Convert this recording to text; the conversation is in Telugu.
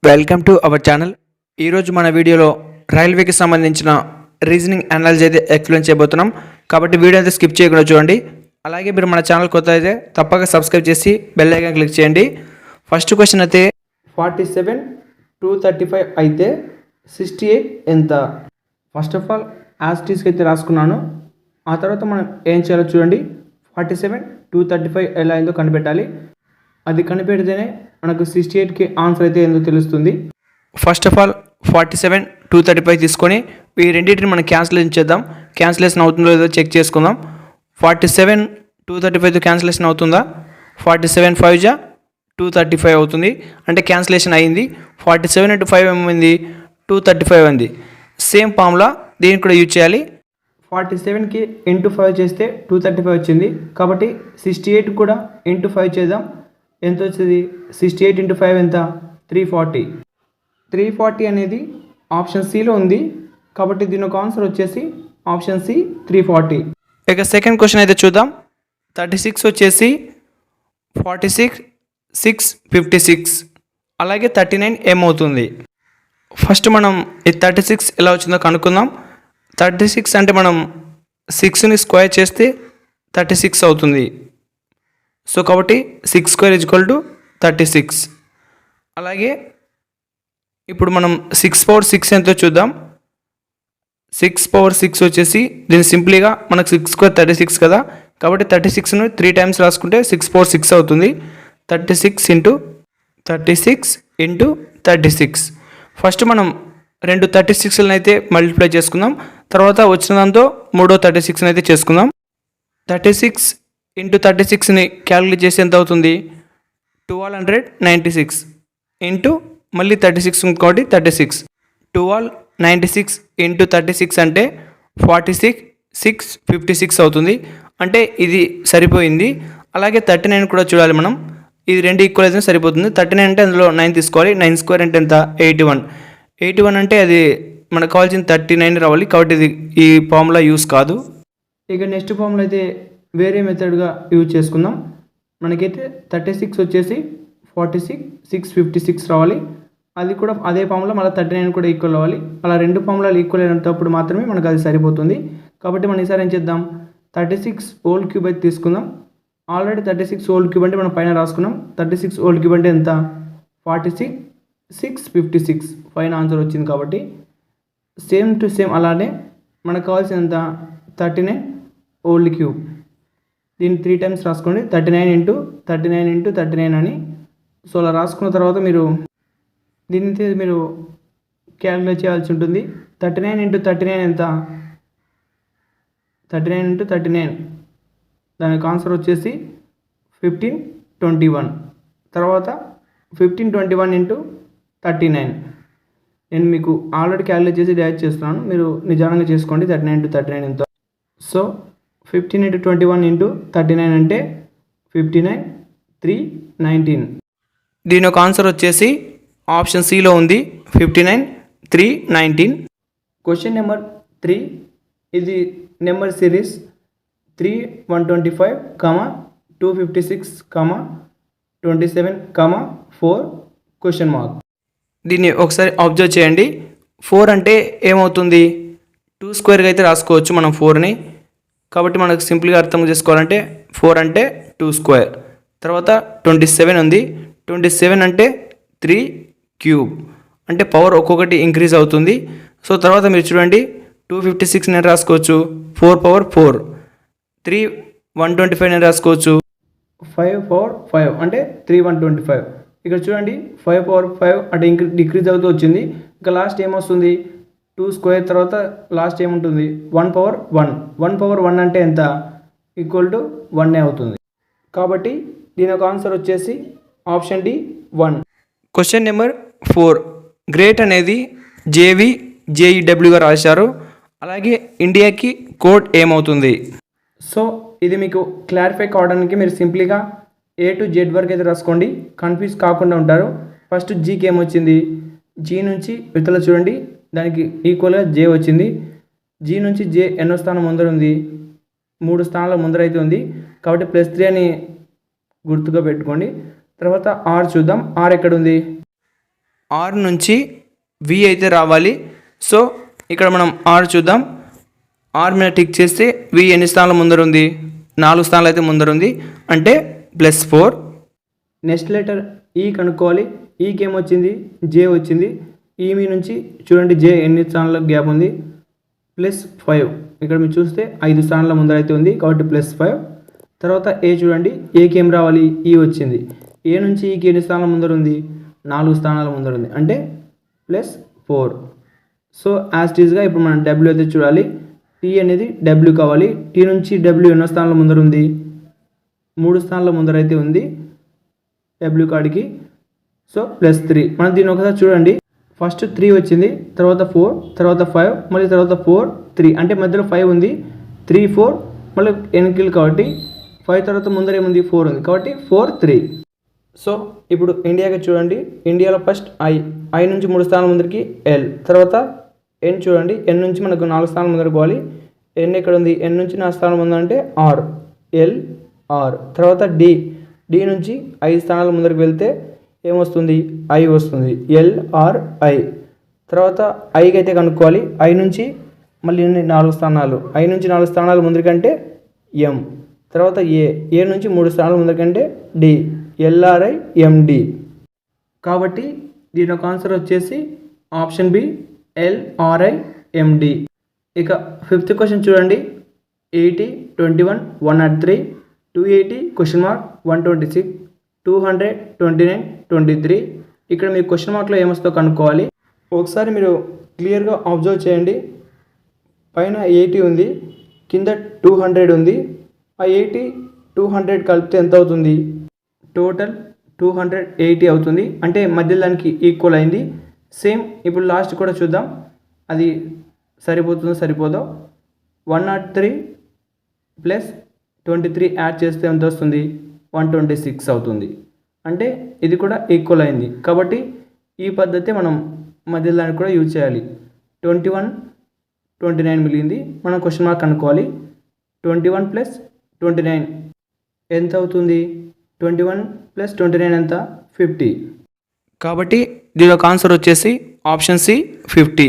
Welcome to our channel. ఈరోజు మన వీడియోలో రైల్వేకి సంబంధించిన రీజనింగ్ అనాలిసిస్ అయితే ఎక్స్ప్లెయిన్ చేయబోతున్నాం. కాబట్టి వీడియో అయితే స్కిప్ చేయకుండా చూడండి. అలాగే మీరు మన ఛానల్ కొత్త అయితే తప్పక సబ్స్క్రైబ్ చేసి బెల్ ఐకాన్ క్లిక్ చేయండి. ఫస్ట్ క్వశ్చన్ అయితే 47 235 అయితే 68 ఎంత? ఫస్ట్ ఆఫ్ ఆల్ యాస్టీస్కి అయితే రాసుకున్నాను. ఆ తర్వాత మనం ఏం చేయాలో చూడండి. 47 235 ఎలా అయిందో కనిపెట్టాలి. అది కనిపెడితేనే మనకు 68కి ఆన్సర్ అయితే ఏందో తెలుస్తుంది. ఫస్ట్ ఆఫ్ ఆల్ 47 235 తీసుకొని ఈ రెండింటిని మనం క్యాన్సిలేషన్ చేద్దాం. క్యాన్సిలేషన్ అవుతుందో లేదో చెక్ చేసుకుందాం. 47 235 క్యాన్సిలేషన్ అవుతుందా? 47 5 జా 235 అవుతుంది, అంటే క్యాన్సిలేషన్ అయింది. 47 into 5 ఏమైంది? 235 అయింది. సేమ్ ఫార్ములా దీనికి కూడా యూజ్ చేయాలి. 47కి ఇంటూ 5 చేస్తే 235 వచ్చింది. కాబట్టి 68 కూడా ఇంటూ 5 చేద్దాం. ఎంత వచ్చింది? 68 into 5 ఎంత? 340. 340 అనేది ఆప్షన్ సిలో ఉంది. కాబట్టి దీని ఒక ఆన్సర్ వచ్చేసి ఆప్షన్ సి 340. ఇక సెకండ్ క్వశ్చన్ అయితే చూద్దాం. 36 వచ్చేసి 46 6 56 అలాగే 39 ఏమవుతుంది? ఫస్ట్ మనం ఈ 36 ఎలా వచ్చిందో కనుక్కుందాం. 36 అంటే మనం 6ని స్క్వేర్ చేస్తే 36 అవుతుంది. సో కాబట్టి 6 స్క్వేర్ ఈక్వల్ టు 36. అలాగే ఇప్పుడు మనం 6 పవర్ 6 ఎంతో చూద్దాం. 6 పవర్ 6 వచ్చేసి దీన్ని సింప్లీగా మనకు 6 స్క్వేర్ 36 కదా, కాబట్టి 36ను 3 టైమ్స్ రాసుకుంటే 6 పవర్ 6 అవుతుంది. 36 ఇంటూ 36. ఫస్ట్ మనం రెండు 36లను అయితే మల్టిప్లై చేసుకుందాం. తర్వాత వచ్చిన దాంతో మూడో 36ని అయితే చేసుకుందాం. 36 ఇంటూ 36ని క్యాలిక్యులేట్ చేసి ఎంత అవుతుంది? 1296 ఇంటూ మళ్ళీ 36 ఇంకోటి 36. 1296 ఇంటూ 36 అంటే 46 6 56 అవుతుంది, అంటే ఇది సరిపోయింది. అలాగే 39 కూడా చూడాలి మనం. ఇది రెండు ఈక్వల్ అయితే సరిపోతుంది. 39 అంటే అందులో 9 తీసుకోవాలి. 9 స్క్వేర్ అంటే ఎంత? 81 అంటే అది మనకు కావాల్సిన 39 రావాలి. కాబట్టి ఇది ఈ ఫార్ములా యూస్ కాదు. ఇక నెక్స్ట్ ఫార్ములా అయితే వేరే మెథడ్గా యూజ్ చేసుకుందాం. మనకైతే 36 వచ్చేసి 46 6 56 రావాలి. అది కూడా అదే ఫార్ములా మళ్ళీ 39 కూడా ఈక్వల్ అవ్వాలి. అలా రెండు ఫార్ములాలు ఈక్వల్ అయినప్పుడు మాత్రమే మనకు అది సరిపోతుంది. కాబట్టి మనం ఈసారి ఏం చేద్దాం? 36 హోల్ క్యూబ్ అయితే తీసుకుందాం. ఆల్రెడీ 36 హోల్ క్యూబ్ అంటే మనం పైన రాసుకున్నాం. 36 హోల్ క్యూబ్ అంటే ఎంత? 46 6 56 పైన ఆన్సర్ వచ్చింది. కాబట్టి సేమ్ టు సేమ్ అలానే మనకు కావాల్సిన ఎంత? 39 హోల్ క్యూబ్. దీన్ని 3 టైమ్స్ రాసుకోండి. 39 ఇంటూ 39 అని. సో అలా రాసుకున్న తర్వాత మీరు దీన్ని మీరు క్యాలిక్యులేట్ చేయాల్సి ఉంటుంది. 39 ఇంటూ 39 ఎంత? 39 ఇంటూ 39 దానికి ఆన్సర్ వచ్చేసి 1521. తర్వాత 1521 ఇంటూ 39. నేను మీకు ఆల్రెడీ క్యాలిక్యులేట్ చేసి డైరెక్ట్ చేస్తున్నాను, మీరు నిజానంగా చేసుకోండి. 39 ఇంటూ 39 ఎంత? సో 15 into 21 into 39 అంటే 59 3 19. దీని ఒక ఆన్సర్ వచ్చేసి ఆప్షన్ సిలో ఉంది, 59 3 19. Question number 3. ఇది నెంబర్ సిరీస్ 3 125, 256, 27, 4 క్వశ్చన్ మార్క్. దీన్ని ఒకసారి అబ్జర్వ్ చేయండి. 4 అంటే ఏమవుతుంది? 2 స్క్వేర్గా అయితే రాసుకోవచ్చు మనం 4ని. కాబట్టి మనకు సింపుల్గా అర్థం చేసుకోవాలంటే 4 అంటే 2 స్క్వేర్. తర్వాత 27 ఉంది. 27 అంటే 3 క్యూబ్, అంటే పవర్ ఒక్కొక్కటి ఇంక్రీజ్ అవుతుంది. సో తర్వాత మీరు చూడండి 256 నేను రాసుకోవచ్చు 4 పవర్ 4. 3 125 నేను రాసుకోవచ్చు 5 పవర్ 5 అంటే 3 125. ఇక్కడ చూడండి 5 పవర్ 5 అంటే డిక్రీజ్ అవుతూ వచ్చింది. ఇంకా లాస్ట్ ఏమొస్తుంది? 2 స్క్వేర్ తర్వాత లాస్ట్ ఏముంటుంది? 1 పవర్ 1. 1 పవర్ 1 అంటే ఎంత? ఈక్వల్ టు 1 అవుతుంది. కాబట్టి దీని ఒక ఆన్సర్ వచ్చేసి option D 1. Question number 4. Great అనేది JVJEWగా రాశారు. అలాగే ఇండియాకి కోడ్ ఏమవుతుంది? సో ఇది మీకు క్లారిఫై కావడానికి మీరు సింప్లీగా A to Z వరకు అయితే రాసుకోండి, కన్ఫ్యూజ్ కాకుండా ఉంటారు. ఫస్ట్ జీకి ఏమొచ్చింది? జీ నుంచి ఇతల చూడండి, దానికి ఈక్వల్గా జే వచ్చింది. జీ నుంచి జే ఎన్నో స్థానం ముందర ఉంది? 3 స్థానాల ముందర అయితే ఉంది. కాబట్టి +3 అని గుర్తుగా పెట్టుకోండి. తర్వాత ఆర్ చూద్దాం. ఆర్ ఎక్కడ ఉంది? ఆర్ నుంచి వి అయితే రావాలి. సో ఇక్కడ మనం ఆర్ చూద్దాం. ఆర్ మీద టిక్ చేస్తే వి ఎన్ని స్థానాల ముందర ఉంది? 4 స్థానాలు అయితే ముందర ఉంది, అంటే +4. నెక్స్ట్ లెటర్ ఈ కనుక్కోవాలి. ఈకి ఏమొచ్చింది? జే వచ్చింది. ఈ మీ నుంచి చూడండి జే ఎన్ని స్థానాల గ్యాప్ ఉంది? +5. ఇక్కడ మీరు చూస్తే 5 స్థానాల ముందర అయితే ఉంది, కాబట్టి +5. తర్వాత ఏ చూడండి, ఏకి ఏం రావాలి? ఈ వచ్చింది. ఏ నుంచి ఈకి ఎన్ని స్థానాల ముందర ఉంది? 4 స్థానాల ముందర ఉంది, అంటే +4. సో యాజ్ ఇట్ ఈస్గా ఇప్పుడు మనం డబ్ల్యూ అయితే చూడాలి. టీ అనేది డబ్ల్యూ కావాలి. టీ నుంచి డబ్ల్యూ ఎన్నో స్థానాల ముందర ఉంది? 3 స్థానాల ముందర అయితే ఉంది డబ్ల్యూ కాడికి. సో +3. మనం దీన్ని ఒకసారి చూడండి. ఫస్ట్ 3 వచ్చింది, తర్వాత 4, తర్వాత 5, మళ్ళీ తర్వాత 4, 3, అంటే మధ్యలో 5 ఉంది. 3, 4 మళ్ళీ ఎన్నికలు, కాబట్టి 5 తర్వాత ముందర ఏముంది? 4 ఉంది, కాబట్టి 4, 3. సో ఇప్పుడు ఇండియాకి చూడండి. ఇండియాలో ఫస్ట్ ఐ నుంచి 3 స్థానాల ముందరికి ఎల్, తర్వాత ఎన్ చూడండి. ఎన్ నుంచి మనకు 4 స్థానాల ముందరకు పోవాలి. ఎన్ ఎక్కడ ఉంది? ఎన్ నుంచి 4 స్థానాల ముందర అంటే ఆర్, ఎల్, ఆర్. తర్వాత డి నుంచి 5 స్థానాల ముందరకు వెళ్తే ఏమొస్తుంది? ఐ వస్తుంది, ఎల్, ఆర్, ఐ. తర్వాత ఐకి అయితే కనుక్కోవాలి. ఐ నుంచి మళ్ళీ 4 స్థానాలు, ఐ నుంచి 4 స్థానాల ముందరికంటే ఎం. తర్వాత ఏ నుంచి 3 స్థానాల ముందరికంటే డి, ఎల్ఆర్ఐ, ఎండి. కాబట్టి దీని ఒక ఆన్సర్ వచ్చేసి ఆప్షన్ బి, ఎల్ఆర్ఐ, ఎండి. ఇక 5th క్వశ్చన్ చూడండి. 80, 21, 103, 280, (126), 200, 29, 23. ఇక్కడ మీ క్వశ్చన్ మార్క్లో ఏమొస్తుందో కనుక్కోవాలి. ఒకసారి మీరు క్లియర్గా అబ్జర్వ్ చేయండి. పైన 80 ఉంది, కింద 200 ఉంది. ఆ 80, 200 కలిపితే ఎంత అవుతుంది? టోటల్ 280 అవుతుంది, అంటే మధ్య దానికి ఈక్వల్ అయింది. సేమ్ ఇప్పుడు లాస్ట్ కూడా చూద్దాం, అది సరిపోతుందో సరిపోదో. 103 + 23 యాడ్ చేస్తే ఎంత వస్తుంది? 126 అవుతుంది, అంటే ఇది కూడా ఈక్వల్ అయింది. కాబట్టి ఈ పద్ధతి మనం మధ్య దానికి కూడా యూజ్ చేయాలి. 21, 29 మిగిలింది, మనం క్వశ్చన్ మార్క్ అనుకోవాలి. 21 + 29 ఎంత అవుతుంది? 21 + 29 ఎంత? 50. కాబట్టి దీని యొక్క ఆన్సర్ వచ్చేసి ఆప్షన్ సి, 50.